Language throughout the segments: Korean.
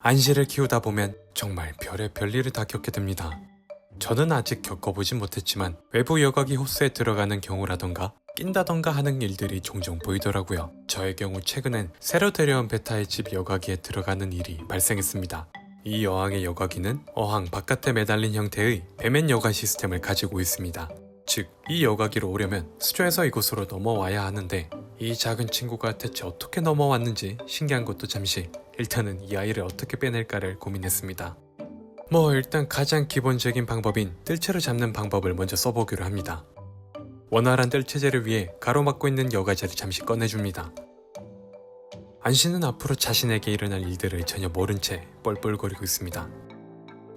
안시를 키우다 보면 정말 별의 별일을 다 겪게 됩니다. 저는 아직 겪어보진 못했지만 외부 여과기 호스에 들어가는 경우라던가 낀다던가 하는 일들이 종종 보이더라고요. 저의 경우 최근엔 새로 데려온 베타의 집 여과기에 들어가는 일이 발생했습니다. 이 여왕의 여과기는 어항 바깥에 매달린 형태의 배맨 여과 시스템을 가지고 있습니다. 즉, 이 여과기로 오려면 수조에서 이곳으로 넘어와야 하는데 이 작은 친구가 대체 어떻게 넘어왔는지 신기한 것도 잠시 일단은 이 아이를 어떻게 빼낼까를 고민했습니다. 일단 가장 기본적인 방법인 뜰채로 잡는 방법을 먼저 써보기로 합니다. 원활한 뜰채제를 위해 가로막고 있는 여과제를 잠시 꺼내줍니다. 안시는 앞으로 자신에게 일어날 일들을 전혀 모른 채 뻘뻘거리고 있습니다.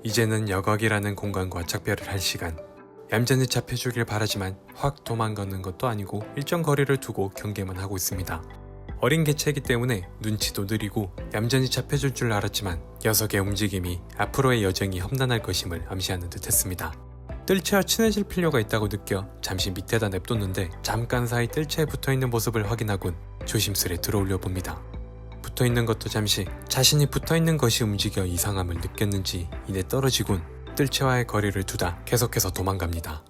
이제는 여과기라는 공간과 작별을 할 시간. 얌전히 잡혀주길 바라지만 확 도망가는 것도 아니고 일정 거리를 두고 경계만 하고 있습니다. 어린 개체이기 때문에 눈치도 느리고 얌전히 잡혀줄 줄 알았지만 녀석의 움직임이 앞으로의 여정이 험난할 것임을 암시하는 듯 했습니다. 뜰채와 친해질 필요가 있다고 느껴 잠시 밑에다 냅뒀는데 잠깐 사이 뜰채에 붙어있는 모습을 확인하곤 조심스레 들어올려 봅니다. 붙어있는 것도 잠시 자신이 붙어있는 것이 움직여 이상함을 느꼈는지 이내 떨어지곤 뜰채와의 거리를 두다 계속해서 도망갑니다.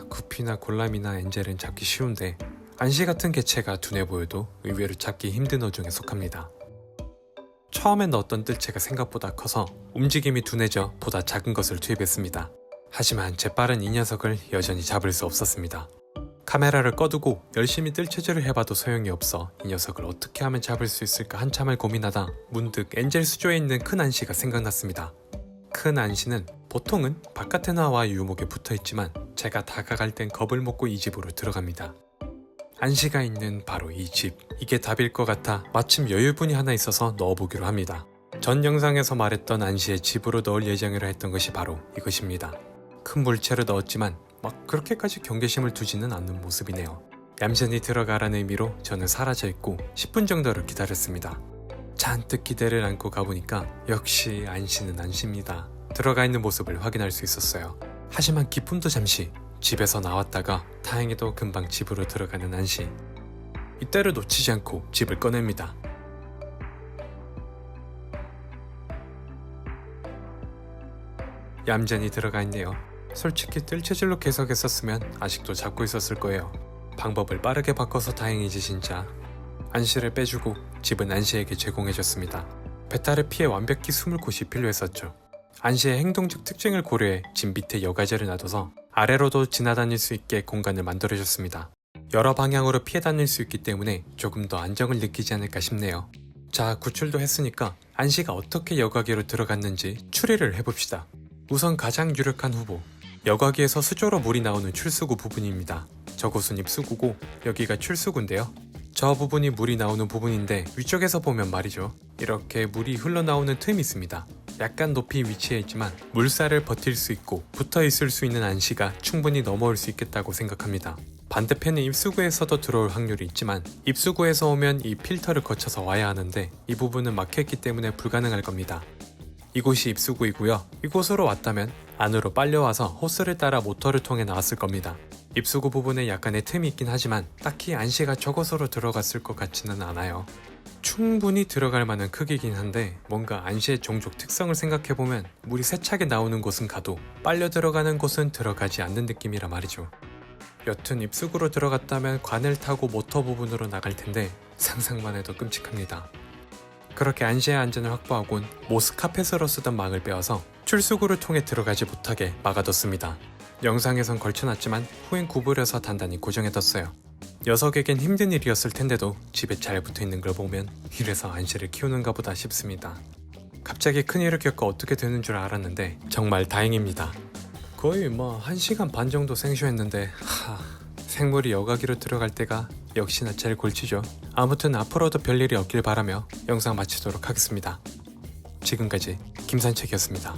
구피나 골람이나 엔젤은 잡기 쉬운데 안시 같은 개체가 둔해 보여도 의외로 잡기 힘든 어종에 속합니다. 처음에 넣었던 뜰채가 생각보다 커서 움직임이 둔해져 보다 작은 것을 투입했습니다. 하지만 재빠른 이 녀석을 여전히 잡을 수 없었습니다. 카메라를 꺼두고 열심히 뜰채질을 해봐도 소용이 없어 이 녀석을 어떻게 하면 잡을 수 있을까 한참을 고민하다 문득 엔젤 수조에 있는 큰 안시가 생각났습니다. 큰 안시는 보통은 바깥에 나와 유목에 붙어있지만 제가 다가갈 땐 겁을 먹고 이 집으로 들어갑니다. 안시가 있는 바로 이 집, 이게 답일 것 같아 마침 여유분이 하나 있어서 넣어보기로 합니다. 전 영상에서 말했던 안시의 집으로 넣을 예정이라 했던 것이 바로 이것입니다. 큰 물체로 넣었지만 막 그렇게까지 경계심을 두지는 않는 모습이네요. 얌전히 들어가라는 의미로 저는 사라져있고 10분 정도를 기다렸습니다. 잔뜩 기대를 안고 가보니까 역시 안시는 안시입니다. 들어가 있는 모습을 확인할 수 있었어요. 하지만 기쁨도 잠시 집에서 나왔다가 다행히도 금방 집으로 들어가는 안시. 이때를 놓치지 않고 집을 꺼냅니다. 얌전히 들어가 있네요. 솔직히 뜰채질로 계속했었으면 아직도 잡고 있었을 거예요. 방법을 빠르게 바꿔서 다행이지 진짜. 안시를 빼주고 집은 안시에게 제공해줬습니다. 베타를 피해 완벽히 숨을 곳이 필요했었죠. 안시의 행동적 특징을 고려해 집 밑에 여과제를 놔둬서 아래로도 지나다닐 수 있게 공간을 만들어줬습니다. 여러 방향으로 피해 다닐 수 있기 때문에 조금 더 안정을 느끼지 않을까 싶네요. 자, 구출도 했으니까 안시가 어떻게 여과기로 들어갔는지 추리를 해봅시다. 우선 가장 유력한 후보, 여과기에서 수조로 물이 나오는 출수구 부분입니다. 저곳은 입수구고 여기가 출수구인데요. 저 부분이 물이 나오는 부분인데 위쪽에서 보면 말이죠. 이렇게 물이 흘러나오는 틈이 있습니다. 약간 높이 위치해 있지만 물살을 버틸 수 있고 붙어 있을 수 있는 안시가 충분히 넘어올 수 있겠다고 생각합니다. 반대편의 입수구에서도 들어올 확률이 있지만 입수구에서 오면 이 필터를 거쳐서 와야 하는데 이 부분은 막혀있기 때문에 불가능할 겁니다. 이곳이 입수구이고요. 이곳으로 왔다면 안으로 빨려와서 호스를 따라 모터를 통해 나왔을 겁니다. 입수구 부분에 약간의 틈이 있긴 하지만 딱히 안시가 저곳으로 들어갔을 것 같지는 않아요. 충분히 들어갈 만한 크기긴 한데 뭔가 안시의 종족 특성을 생각해보면 물이 세차게 나오는 곳은 가도 빨려 들어가는 곳은 들어가지 않는 느낌이라 말이죠. 여튼 입수구로 들어갔다면 관을 타고 모터 부분으로 나갈 텐데 상상만 해도 끔찍합니다. 그렇게 안시의 안전을 확보하곤 모스 카펫으로 쓰던 망을 빼와서 출수구를 통해 들어가지 못하게 막아뒀습니다. 영상에선 걸쳐놨지만 후엔 구부려서 단단히 고정해뒀어요. 녀석에겐 힘든 일이었을 텐데도 집에 잘 붙어있는 걸 보면 이래서 안시를 키우는가 보다 싶습니다. 갑자기 큰일을 겪어 어떻게 되는 줄 알았는데 정말 다행입니다. 거의 1시간 반 정도 생쇼했는데 생물이 여과기로 들어갈 때가 역시나 제일 골치죠. 아무튼 앞으로도 별일이 없길 바라며 영상 마치도록 하겠습니다. 지금까지 김산책이었습니다.